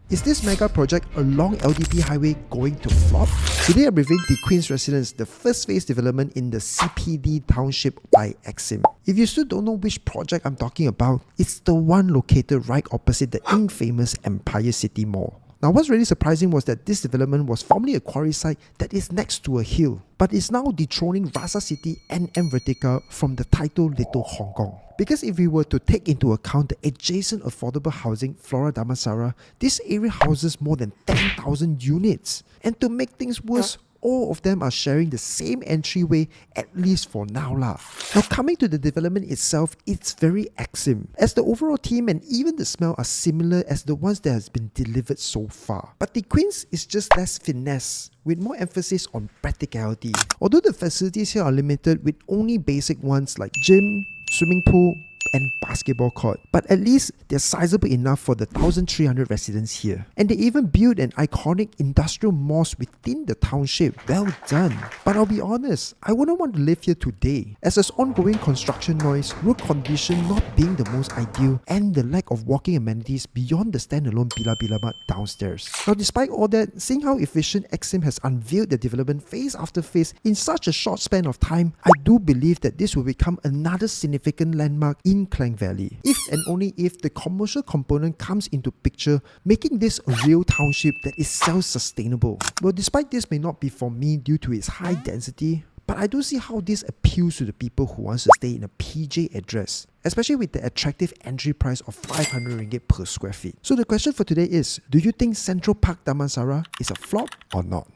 Is this mega project along LDP highway going to flop? Today I'm reviewing the Queen's Residence, the first phase development in the CPD township by Exim. If you still don't know which project I'm talking about, it's the one located right opposite the infamous Empire City Mall. Now what's really surprising was that this development was formerly a quarry site that is next to a hill, but is now dethroning Rasa City and M Vertica from the title Little Hong Kong. Because if we were to take into account the adjacent affordable housing Flora Damansara, this area houses more than 10,000 units. And to make things worse, all of them are sharing the same entryway, at least for now lah. Now coming to the development itself, it's very Exim, as the overall theme and even the smell are similar as the ones that has been delivered so far. But the Queen's is just less finesse, with more emphasis on practicality. Although the facilities here are limited with only basic ones like gym, swimming pool, and basketball court, but at least they're sizable enough for the 1,300 residents here. And they even built an iconic industrial mosque within the township. Well done. But I'll be honest, I wouldn't want to live here today, as there's ongoing construction noise, road condition not being the most ideal, and the lack of walking amenities beyond the standalone Bila Mart downstairs. Now despite all that, seeing how efficient Exim has unveiled the development phase after phase in such a short span of time, I do believe that this will become another significant landmark in Klang Valley, if and only if the commercial component comes into picture, making this a real township that is self-sustainable. Well, despite this may not be for me due to its high density, but I do see how this appeals to the people who want to stay in a PJ address, especially with the attractive entry price of 500 ringgit per square feet. So the question for today is, do you think Central Park Damansara is a flop or not?